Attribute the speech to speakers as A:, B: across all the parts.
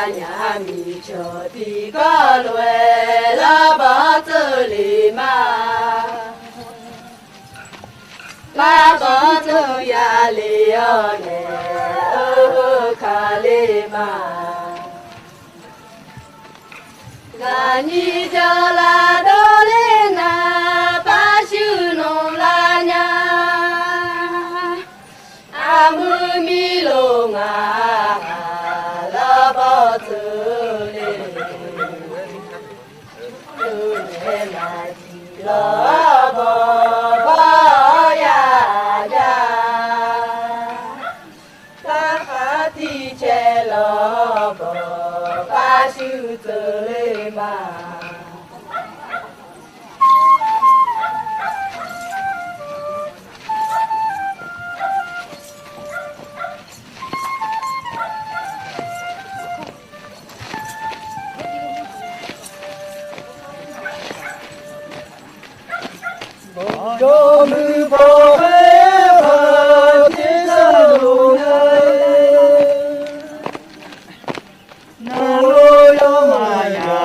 A: nhà mi cho thì có lùi la bỏ tư lì mà la bỏ tư ya lì ở nè ở khá lì mà gà ni cho la đô lê na ba siêu nông la nha a mư mi lô ngà bao giờ lên lên là chỉ lo bao ya ya ta phát đi che lo bao siêu giờ lên mà
B: cho mưa bão về thiên sơn lũ nhây na lô yo ma ya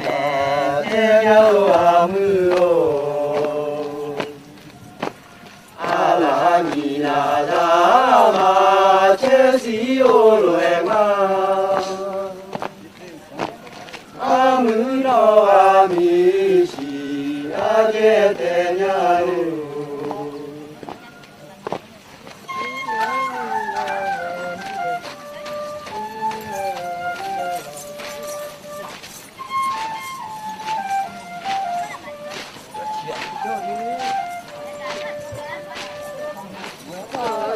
B: ma thiên yo a mưa a la ni la la ma che si o lue ma a mưa no a mi si a je te nya lu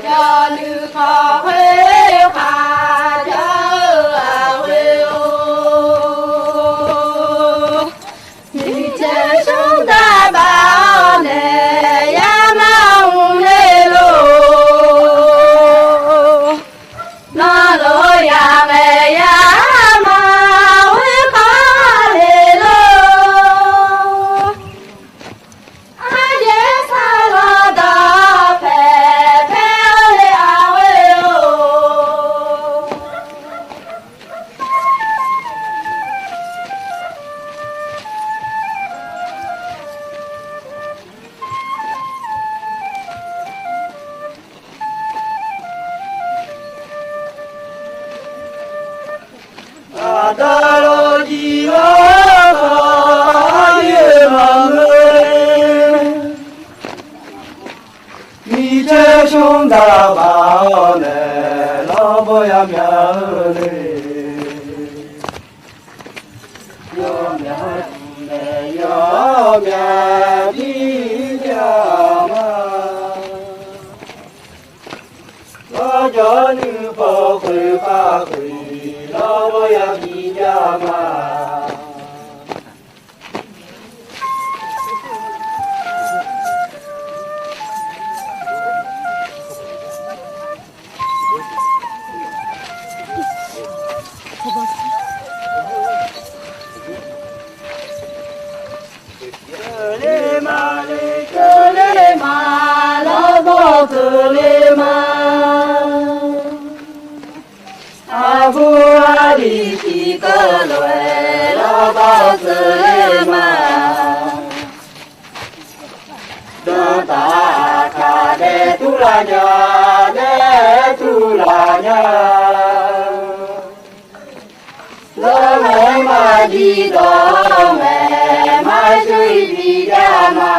A: cho nữ khó huế khá cho huế ô thì chế chúng ta bảo nè ya mong lê lô nó lô ya mẹ ya mà huế khó lê lô ai dễ xa lo đó phê phê lê à huế ô
B: ta lo ji lo ye ma người mi che chúng ta bảo nè lo bo ya mya le yo mya đi ya ma lo cho nữ phò khơi pha khơi lo bo ya đi ya ma lê ma lo bo cơ lê ma a vu a di ti cơ lê lo bo cơ lê ma ta ta ca de tu la nya lo mẹ ma di do mẹ ma suy di đa ma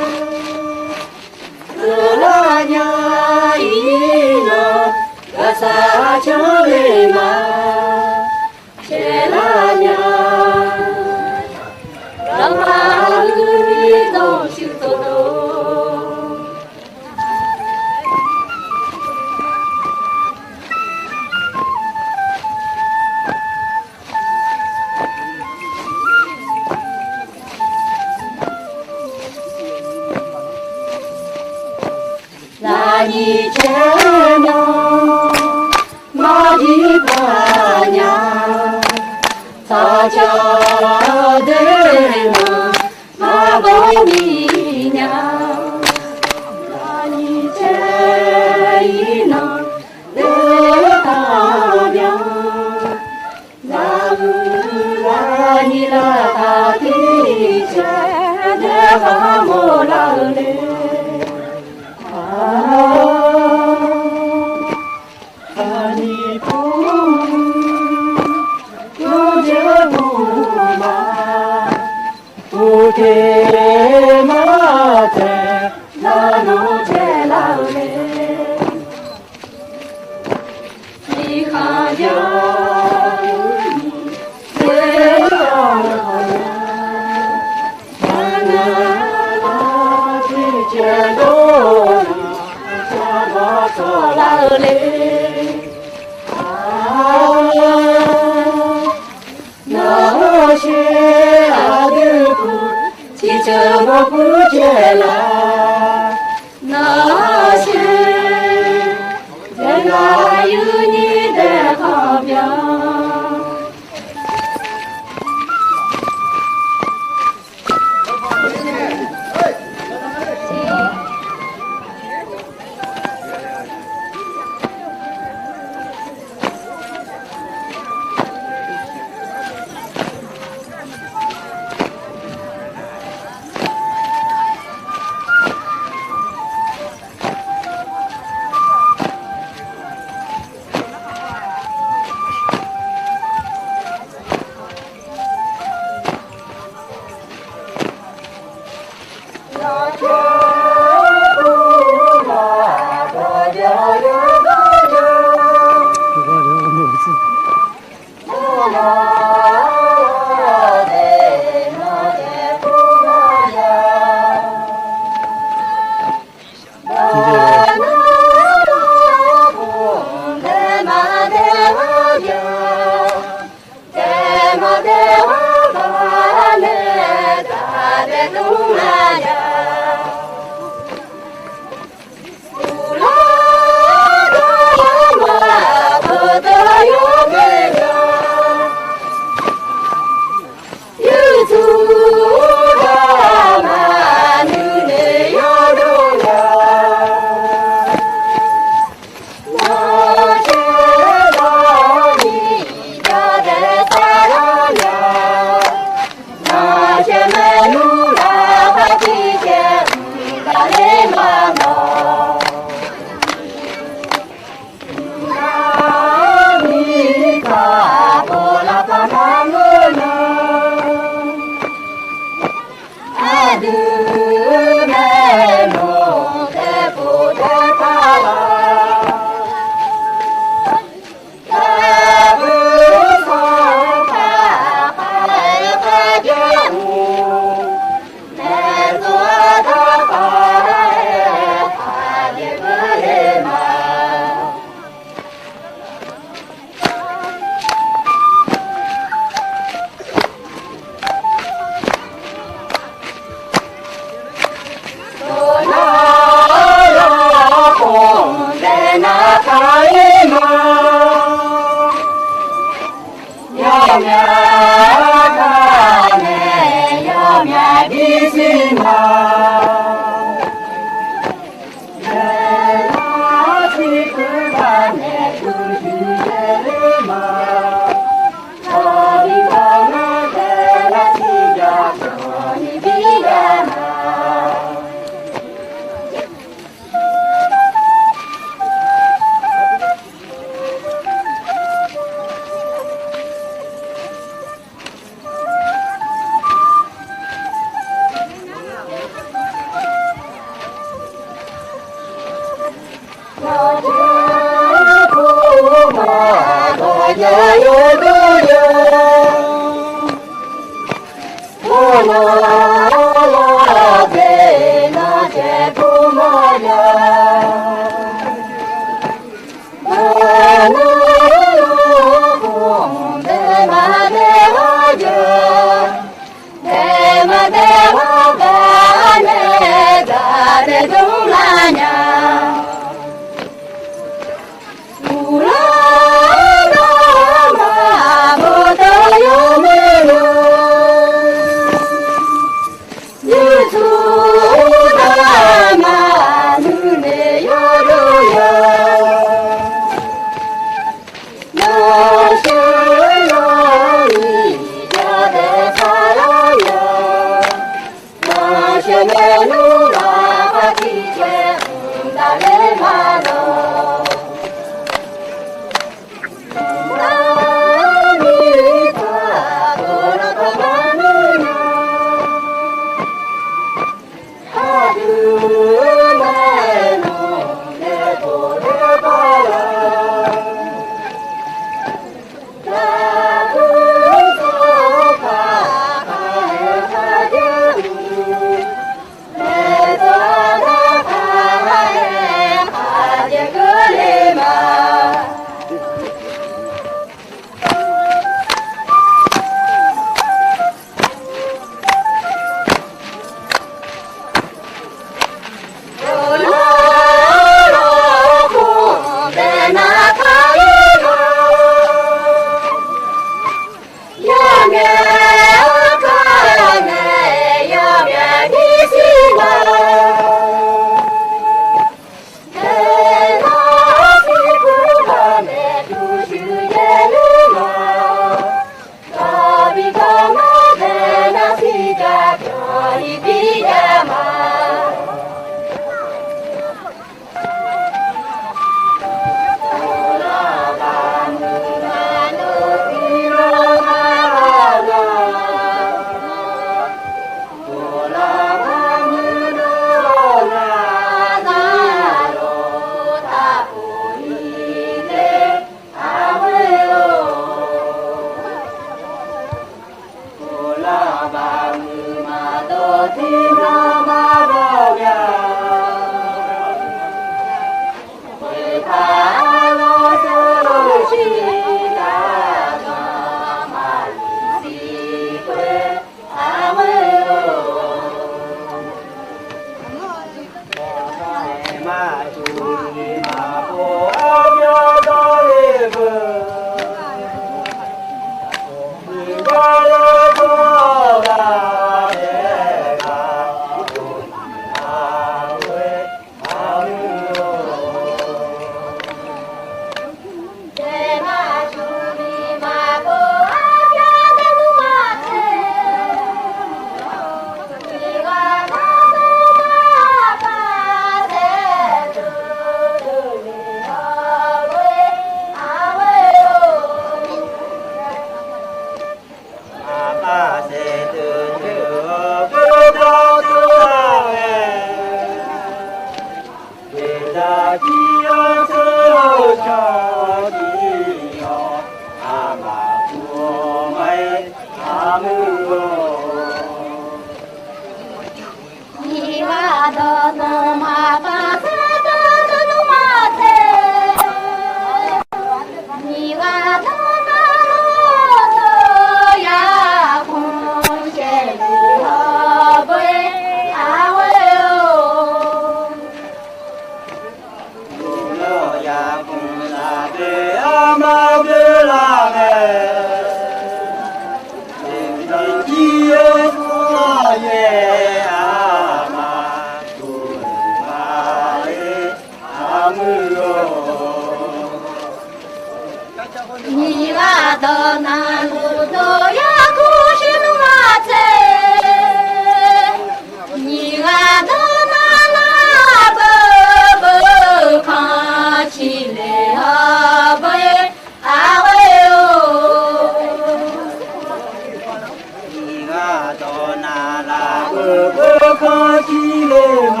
B: 不可惜的嘛，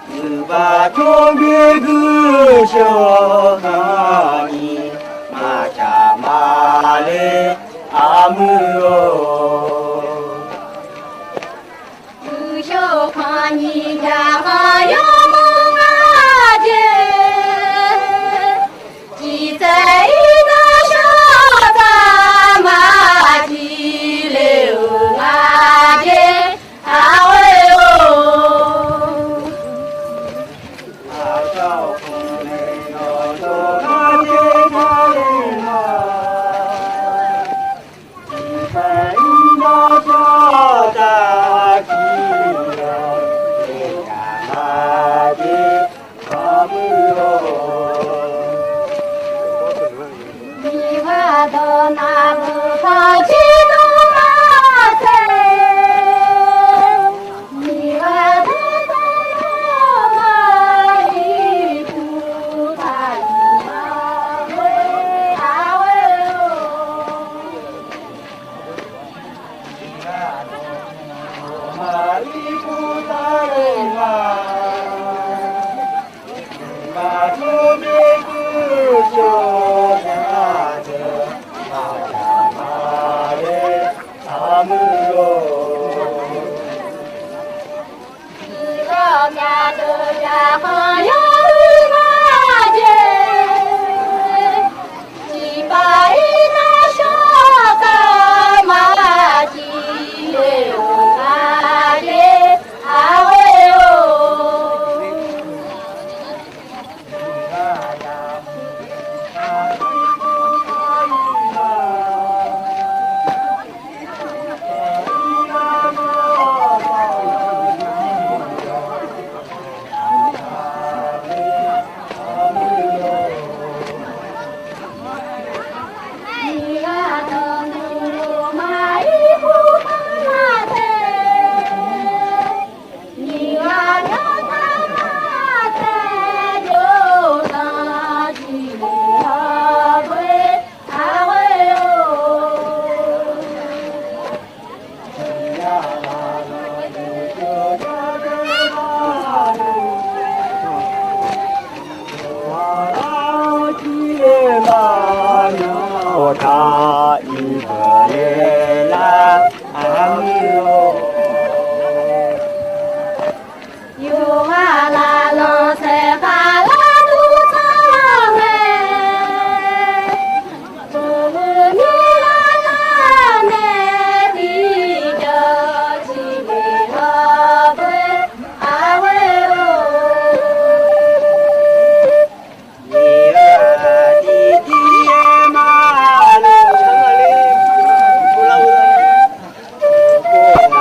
B: 只把中别个小哈尼马家马嘞阿姆哦，
A: 不小看你家还有梦啊姐，记在那小咱马记留啊姐，啊喂哦。
B: 阿小公嘞要做阿姐家嘞嘛，一百一那小大吉呀，人家马姐阿姆哦。
A: 你话到那不放弃都马在，你话到那马一步他一马喂啊喂哦。
B: 马里布达人马，马祖别个小家子，马家马嘞阿姆罗，
A: 你老家的家好有马姐，几百那小大马几有马姐啊喂哦。你呀的路马一步马在，你呀的马在就上去啊喂啊喂哦。
B: 呀马罗就家的马路，我老起的马呀，我打一个人来阿姆罗。
A: 有啊啦郎在哈啦都唱哎，不你啦啦那的叫起来喂啊喂哦。
B: 你儿弟弟马路不老不马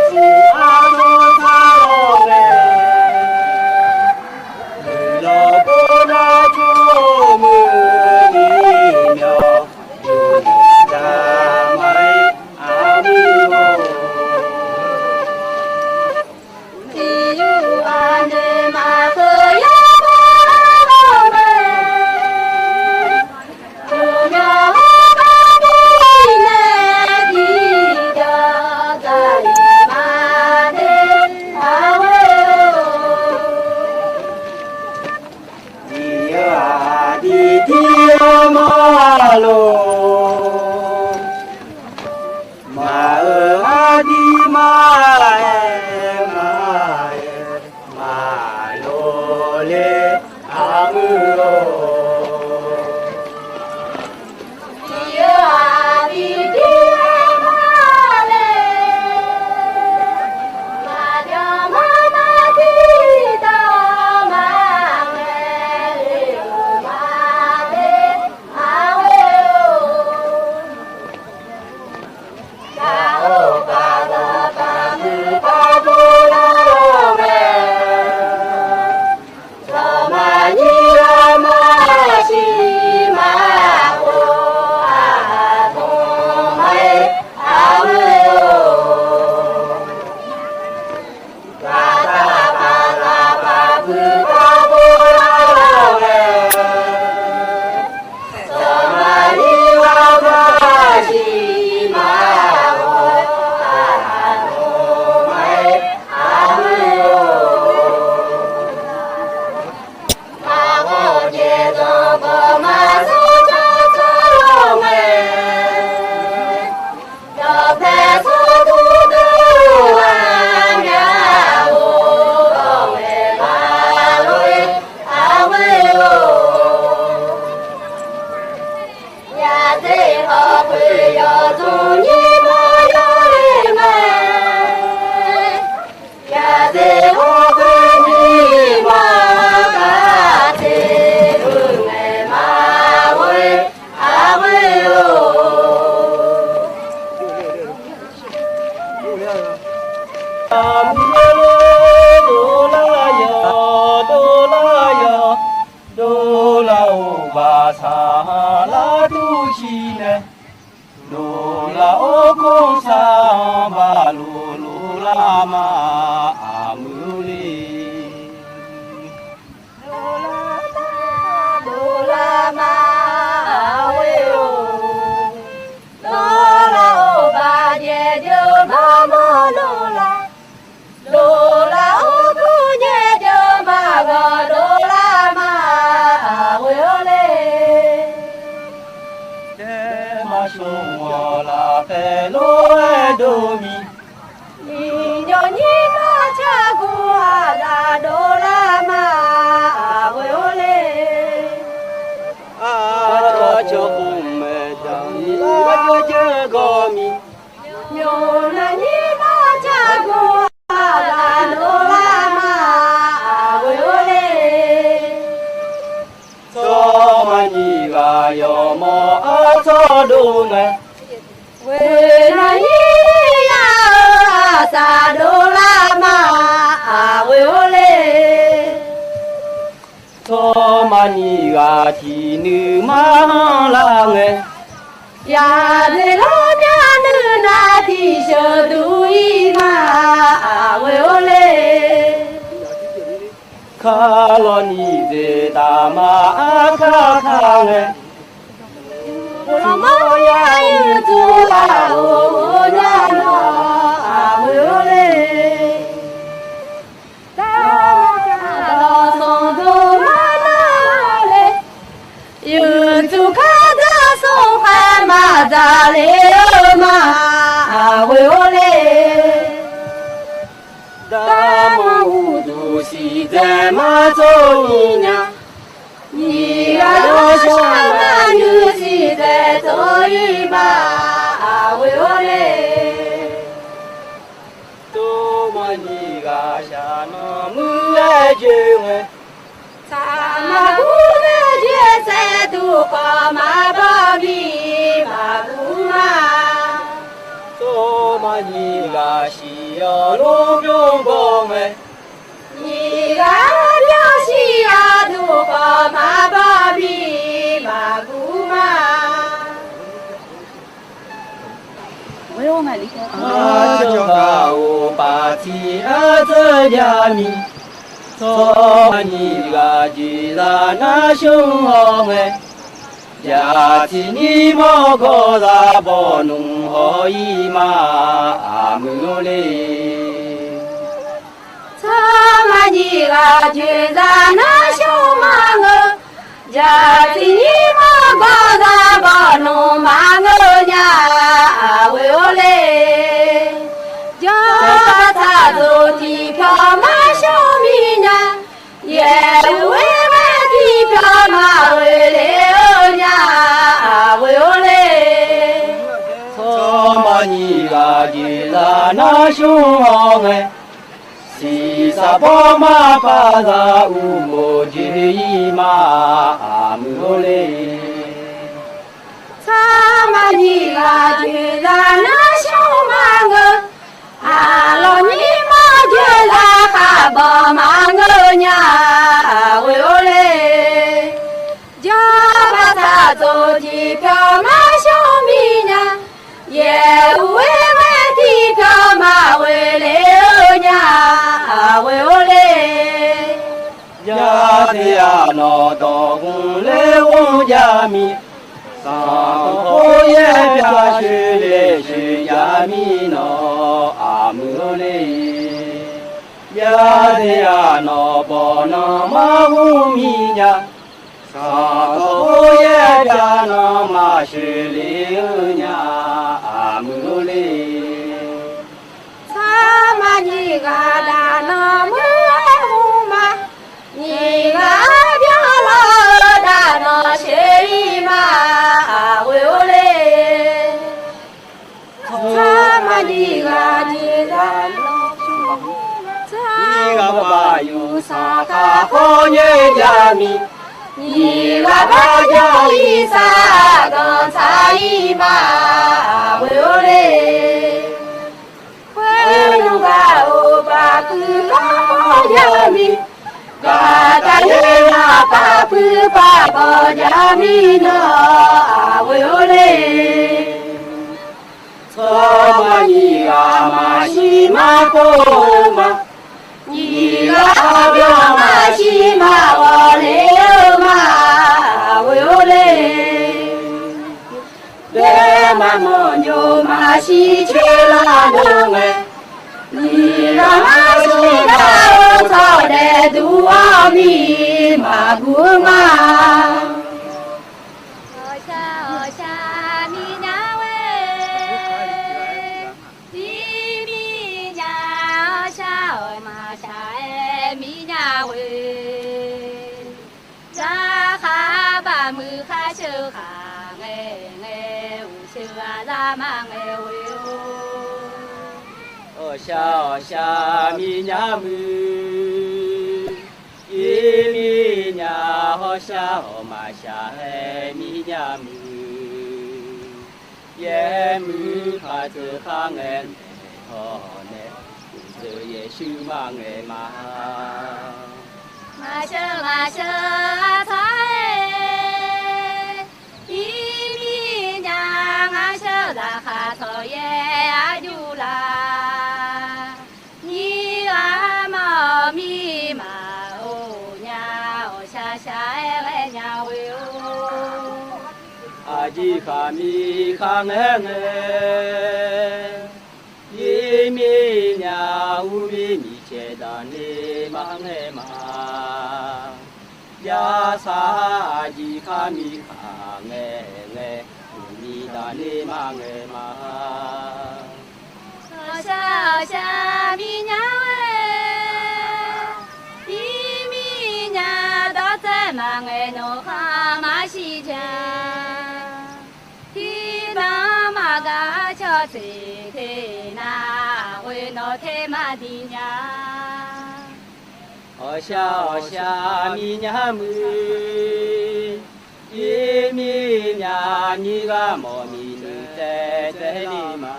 B: 是阿罗萨罗嘞，你老婆那就木里苗，有你家买阿姆罗。
A: 只有俺的马和呀马们，就让把你那的叫在马的啊喂哦。
B: 你儿弟弟马路，马儿啊的马哎马哎马路嘞阿姆罗，
A: 你啊的爹马嘞，马家妈妈的大马嘞，马嘞啊喂哦。
B: đô la ô ba sa la tu chi ne đô la ô con sa ba lu la ma a mu li
A: đô la ma we o đô la ô ba ye yo ma mo đô la ô cu ye yo ma ga đô la ma we o le
B: de ma shong la pe lo e do mi
A: ni yo ni ma cha ku la đô la ma we o le
B: a cho kum me dang ni la je go mi
A: yo na ni ma cha ku la đô la ma we o le
B: so ma ni ga yo mo a so do ne
A: we na ni ya sa đô la ma we o le
B: so ma ni ga ti nu ma la nge
A: ya de lo nya nu na ti sho du i ma we o le
B: kha lo ni de ta ma a kha nge
A: lo mo ya yu tu la o nya no we o le ta lo song do ma na le yu tu ka da song ha ma da le o ma we o le
B: da ma hu du si de ma zo ni nya
A: 你呀，什么女婿在做一把为我嘞？
B: do ma ni ga sha no mu a je nge
A: 咱们不能决赛都搞马把米马古嘛，
B: so ma ni ga si yo lo byong bong nge
A: 你个表西呀都搞马把米马古嘛。我有买离开。
B: a cho ga o pa ti a ze ya mi so ma ni ga ji la na shong ho nge ya ti ni mo ko da bo nung ho yi ma a mu le
A: 他妈你个觉得那小马儿，家里你妈把他把弄马儿呀为我嘞，叫他走地票马小米呀，也为我地票马为了呀为我嘞。
B: so ma ni ga ji la na shong ho nge si sa po ma pa da u mo ji yi ma a mu le
A: 他妈你个觉得那小马儿，啊老你妈觉得哈巴马儿呀为我嘞，叫把他走地票马小米呀，也为我地票马为了呀为我嘞。
B: ya de ya no do gun le won ya mi sa ko ye pya shi le shi ya mi no a mu le ya de ya no bo no ma hu mi nya sa ko ye pya no ma shi le nya a mu le
A: 他妈你个大那么红嘛，你个表老大那谁嘛为我嘞？他妈你个你大
B: 你个把有啥卡好也呀mi
A: 你个把叫一啥刚才嘛为我嘞？快是把国家民啊为嘞。
B: 草泥啊嘛西嘛多嘛，
A: 你个表嘛西嘛我嘞嘛为嘞。
B: 来嘛么牛嘛西去啦东哎。
A: 你个嘛西个草的都阿米嘛古嘛。
B: 小米呀么，一米呀好小嘛小米呀么，也么哈子哈哎好呢，这也修嘛哎嘛。
A: 马修菜，一米呀马修啦哈草耶阿有啦。
B: 一哈米哈哎，一米呀五米米切达尼嘛哎嘛，呀啥一哈米哈哎，五米达尼嘛哎嘛。
A: 小米呀喂，一米呀到这嘛哎侬哈嘛西家。马cha thế thế na với nó thế mà đi nhà
B: xa mi nhà mư y mi nhà ni ga mò mi nữ tê tê đi mà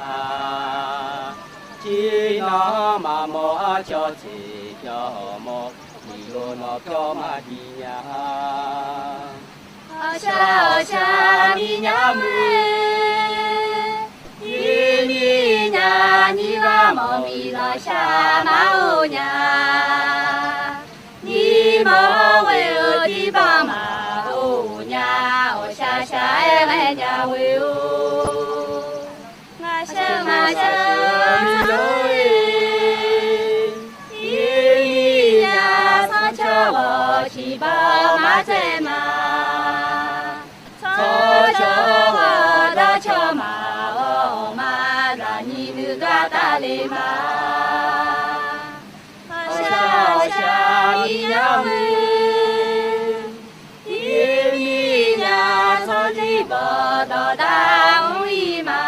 B: chỉ nó mà mò cho thế cho mò đi lô nó cho mà đi nhà
A: xa mi nhà mư ni nhà ni ga mò mi lo xa ma ô nhà ni mò về ở đi ba mà ô nhà ô xa xa em nhà về ô nga xa mi lối ni nhà sa cho vợ chỉ ba má thế mà sa cho vợ đã cho mà ta lê ma xa mi nhà mư y mi nhà cho đi bờ đò đau y mà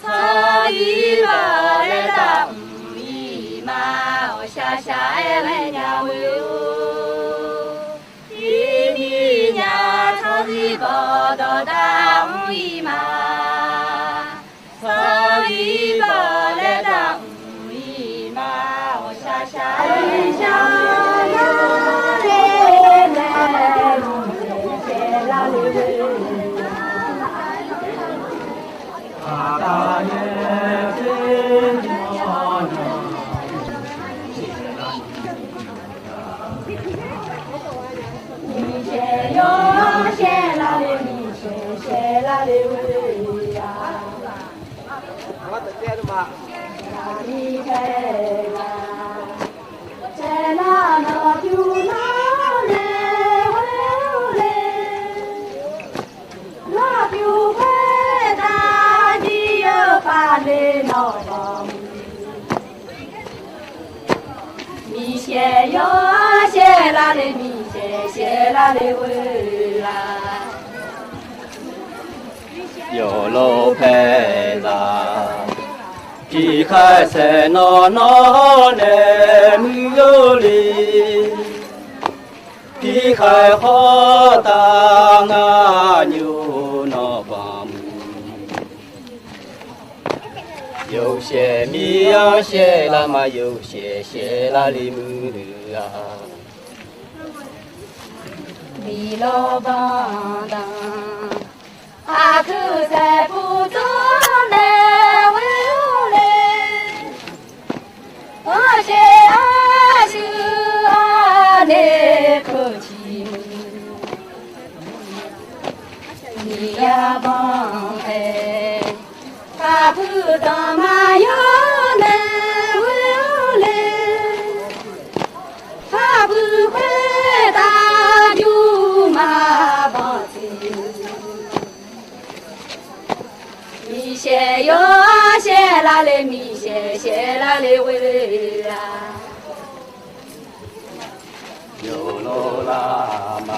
A: cho đi bờ lê đau y mà xa em nhà mư y mi nhà cho đi bờ đò đau y mà đi bờ lê đặng y ma ô xa xa lê xa lê lê la lê
B: ta ye thế nhỏ
A: mi xe yo xe la lê mi xe la lê đi về sẽ là nó chú nó lê nó chú về ta đi ở pha lê nó bom mi xe yo xe la lê mi xe la lê la
B: yo lo pe la đi khai xe nó nè mưa li đi khai khó ta ngã nhiều nó bám有些米呀些啦嘛有些些啦哩木的啊
A: 李老板当，阿克在不走来为我来，我是阿修阿来可起你呀帮哎，阿不当嘛哟来为我来，阿不会打就嘛帮子。米线哟线拉嘞米线，线拉嘞喂啦。
B: 有罗拉玛，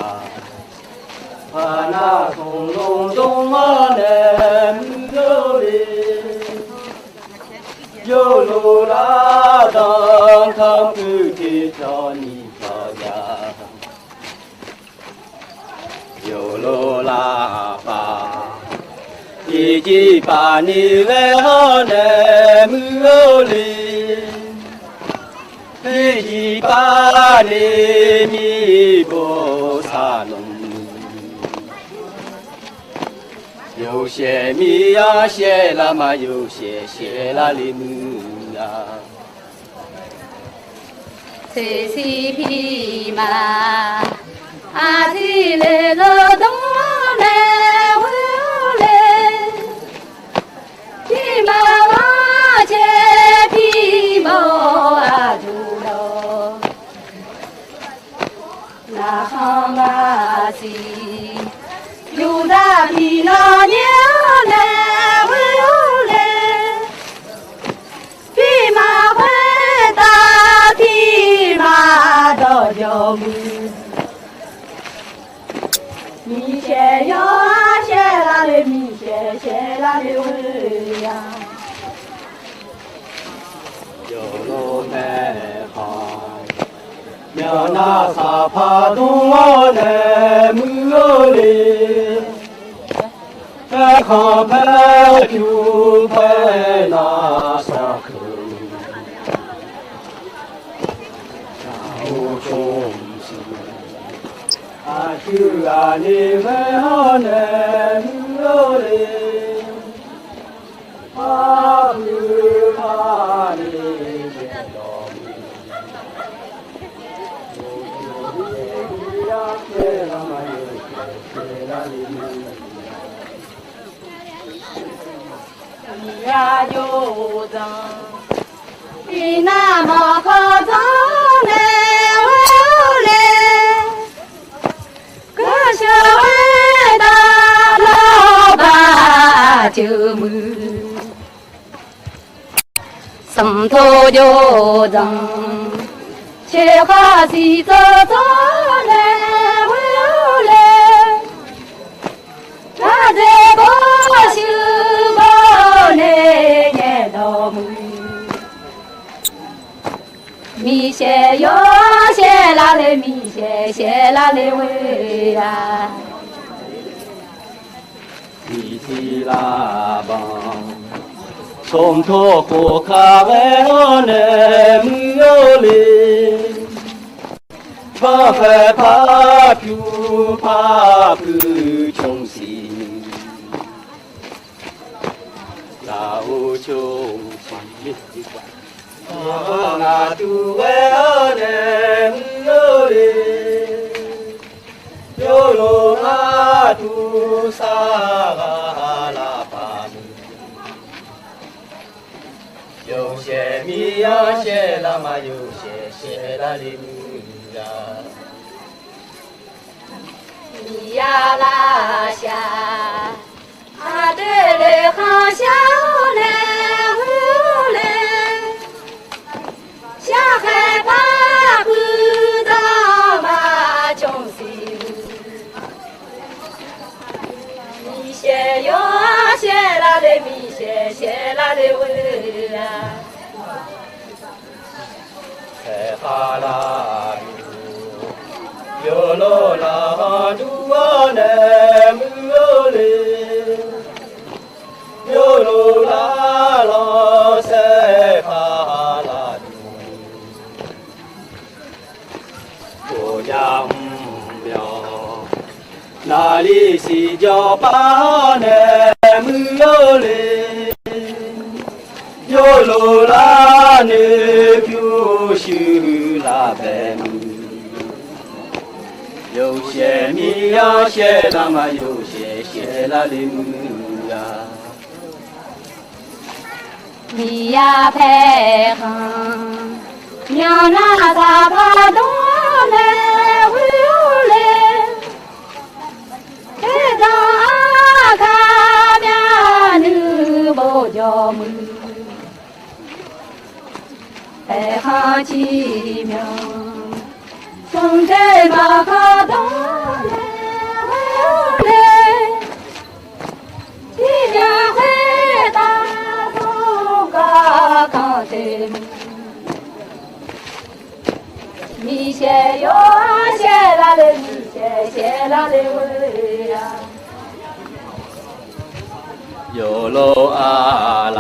B: 阿那空隆咚啊嘞姆罗嘞，有罗拉当他不给找你找呀，有罗拉巴。一起把你来好来木里，一起把你米不撒弄，有些米呀写了嘛，有些写了里木啊。
A: 谁是匹马？阿弟来了东来我来，匹马往前匹马啊走喽，那行马西有大匹老娘来我来，匹马会打匹马到脚木。米线哟线拉嘞米线，线拉嘞喂呀。
B: 有路没好，苗那沙帕东啊嘞木里，拍好拍就拍那沙口，无中心。阿修阿尼为好呢木里，阿布阿尼耶罗米，呀切拉玛耶切拉里
A: 米呀有脏，比那么好脏嘞我嘞。可是伟大老爸就木，什头就脏，切花西走走来我来，那在过修过来年老木。米线哟线拉嘞米线，线拉嘞喂呀。
B: 米提拉邦，从头火卡为好呢木里，怕害怕就怕不穷心，那无穷心。那都为好呢木里，有路那都沙拉巴米，有些米呀些拉嘛，有些拉里米呀。
A: 米呀拉下，阿对嘞好小嘞呼嘞，小孩怕不到嘛穷心，米线哟线拉嘞米线，线拉嘞喂呀。
B: 塞哈拉米，有罗拉杜阿内木里，有罗拉拉塞哈拉杜，国家苗，把那没有嘞，有路啦你就修啦白米，有些米呀些那么有些啦的米呀。
A: 米呀配合，娘那咋把东来回来，这张卡面你不叫么？配合奇妙，从这马卡东来回来，一年回大。看这米些哟，些啦的米些啦的味呀。
B: 有路啊啦，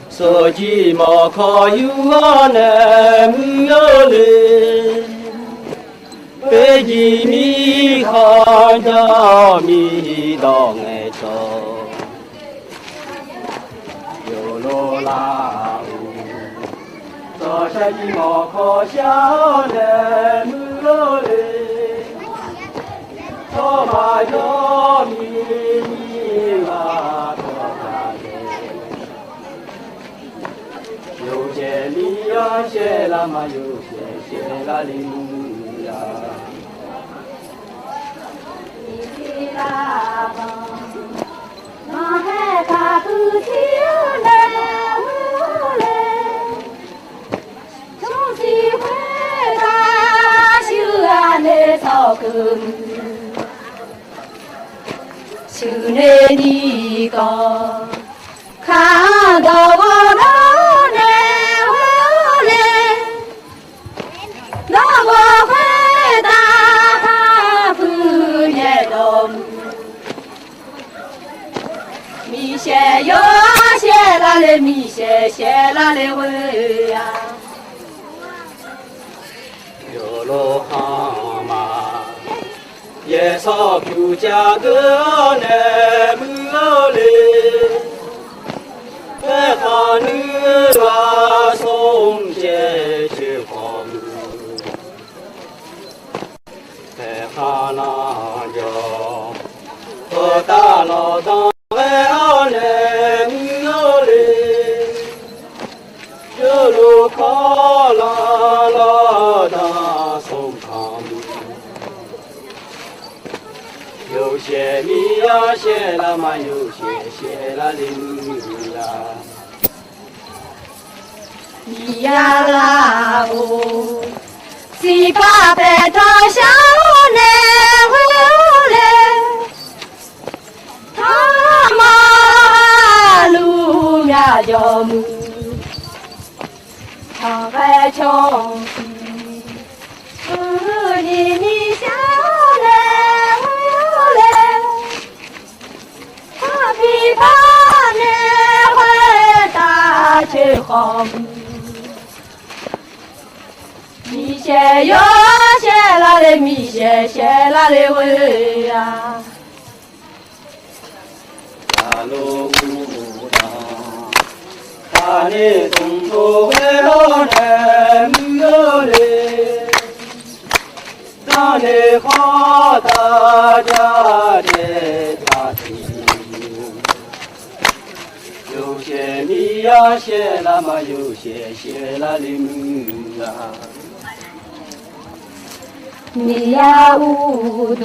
B: 手机毛靠有啊那没有嘞，北京米看着米当爱着。罗拉乌，早些的毛靠下来木罗嘞，草马叫米啊多大嘞，有些米呀些啦嘛，有些啦哩呀。
A: 米啦嘛，我还卡不起来。草根，就那你个看到我老来回来，那我回答他不念了，米些哟些啦嘞，米些啦嘞喂呀。
B: 有路行嘛，也少就家个那么嘞，在哈女娃送些去好路，在哈那家和大老当外奥那么嘞，有路靠啦啦当。有些米呀些啦嘛，有些啦的米呀。
A: 米呀啦哦，西巴白朝下来回来，他马路呀叫么？长白桥西，你下来。比把那会打去好，米些哟些啦的米些啦的味呀。
B: 大路不当，他的东头会好难有嘞，当你好大家的家庭。有些米呀些啦嘛，有些啦的米呀。
A: 米呀乌都。